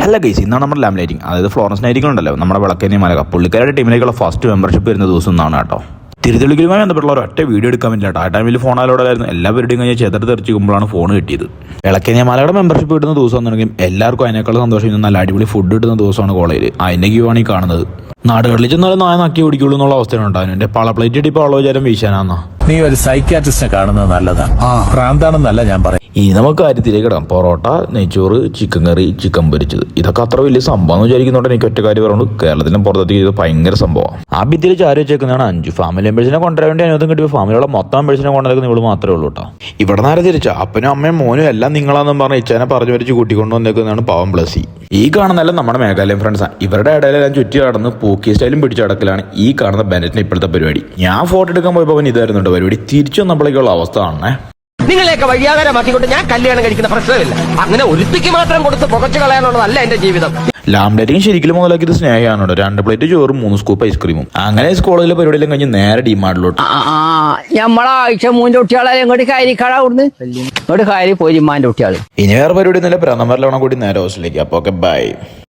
അല്ല ഗൈസ്, ഇന്നാണ് നമ്മുടെ ലാം ലൈറ്റിംഗ്, അതായത് ഫ്ലോറൻസ് നൈറ്റിംഗ് ഉണ്ടല്ലോ, നമ്മുടെ വിളക്കന്നി മലക പുള്ളിക്കാരുടെ ടീമിലേക്കുള്ള ഫസ്റ്റ് മെമ്പർഷിപ്പ് വരുന്ന ദിവസം എന്നാണ് കേട്ടോ. തിരുതെളിക്കലുമായി ബന്ധപ്പെട്ടുള്ള ഒറ്റ വീഡിയോ എടുക്കാൻ പറ്റില്ല കേട്ടോ. ആ ടൈമിൽ ഫോൺ അലോടായിരുന്നു. എല്ലാ പരിപാടിയും കഴിഞ്ഞാൽ തെറിച്ചിരിക്കുമ്പോഴാണ് ഫോൺ കിട്ടിയത്. വിളക്കന്നി മലയുടെ മെമ്പർഷിപ്പ് കിട്ടുന്ന ദിവസം എന്നുണ്ടെങ്കിൽ എല്ലാവർക്കും അതിനേക്കാളും സന്തോഷം ഇന്ന് നല്ല അടിപൊളി ഫുഡ് കിട്ടുന്ന ദിവസമാണ് കോളേജിൽ. അതിൻ്റെ ക്യൂ ആണ് ഈ കാണുന്നത്. നാടുകളിൽ ചെന്നാലും നായ നക്കി ഓടിക്കുള്ളൂ എന്നുള്ള അവസ്ഥയാണ് ഉണ്ടാകും. എൻ്റെ പള പ്ലേറ്റ് ഇട്ടിപ്പോൾ ഉള്ള വിചാരം വീശാനാന്നാ. നീ ഒരു സൈക്യാട്രിസ്റ്റിനെ കാണുന്നത് നല്ലതാണ്. ഭ്രാന്താണെന്നല്ല ഞാൻ പറയും. ഇനി നമുക്ക് കാര്യത്തിലേക്ക് ഇടാം. പൊറോട്ട, നെയ്ച്ചോറ്, ചിക്കൻ കറി, ചിക്കൻ പൊരിച്ചത്, ഇതൊക്കെ അത്ര വലിയ സംഭവം എന്ന് വിചാരിക്കുന്നുണ്ട്. എനിക്ക് ഒറ്റ കാര്യം പറഞ്ഞു, കേരളത്തിലും പുറത്തേക്ക് ഇത് ഭയങ്കര സംഭവമാണ്. ആ ഭിത്തിയിൽ ചാരി വെച്ചേക്കുന്നതാണ് 5 ഫാമിലി മെമ്പേഴ്സിനെ കൊണ്ടുവരാൻ വേണ്ടി അനുവദം കിട്ടിയ ഫാമിലിയുള്ള മൊത്തം മെമ്പേഴ്സിനെ കൊണ്ടുവരുന്ന ഇവള് മാത്രമേ ഉള്ളൂ കേട്ടോ. ഇവിടെ നേരെ തിരിച്ചാ അപ്പനും അമ്മയും മോനും എല്ലാം നിങ്ങളാന്നും പറഞ്ഞ് ഇച്ചാനെ പറഞ്ഞു വരച്ച് കൂട്ടിക്കൊണ്ടു വന്നേക്കുന്നതാണ് പാവം പ്ലസി. ഈ കാണുന്നല്ല നമ്മുടെ മേഘാലയം ഫ്രണ്ട്സാണ്. ഇവരുടെ ഇടയിലെല്ലാം ചുറ്റി നടന്ന് പൂക്കി സ്റ്റൈലും പിടിച്ചു നടക്കലാണ് ഈ കാണുന്ന ബെനറ്റിന് ഇപ്പോഴത്തെ പരിപാടി. ഞാൻ ഫോട്ടോ എടുക്കാൻ പോയപ്പോൾ അവൻ ഇതായിരുന്നുണ്ട് പരിപാടി. തിരിച്ചു വന്നപ്പോഴേക്കുള്ള അവസ്ഥ കാണണേ. നിങ്ങളെയൊക്കെ വഴിയാകാരമാക്കിക്കൊണ്ട് ഞാൻ കല്യാണം കഴിക്കുന്ന പ്രശ്നമില്ല. അങ്ങനെ ഒരുത്തിക്ക് മാത്രം കൊടുത്ത് പുകച്ചു കളയാനുള്ളതല്ല എന്റെ ജീവിതം. ലാം ലൈറ്റിംഗ് ശരിക്കും മുതലാക്കിയത് സ്നേഹമാണ്. 2 പ്ലേറ്റ് ചോറും 3 സ്കൂപ്പ് ഐസ്ക്രീമും. അങ്ങനെ കോളേജിലെ പരിപാടിയെല്ലാം കഴിഞ്ഞ് നേരെ ഡിമാർട്ടിലോട്ട്. നമ്മളാഴ്ച 3 കുട്ടികളെ ഇങ്ങോട്ട് കാര്യക്കാട് അവിടുന്ന് ഇങ്ങോട്ട് കാര്യം പോയി ഇമ്മാന്റെ കുട്ടികള്. ഇനി വേറെ പരിപാടി ഒന്നുമില്ല. പ്രഥമ കൂടി നേരെ ഹോസ്റ്റലിലേക്ക്. അപ്പോൾ ഓക്കെ ബൈ.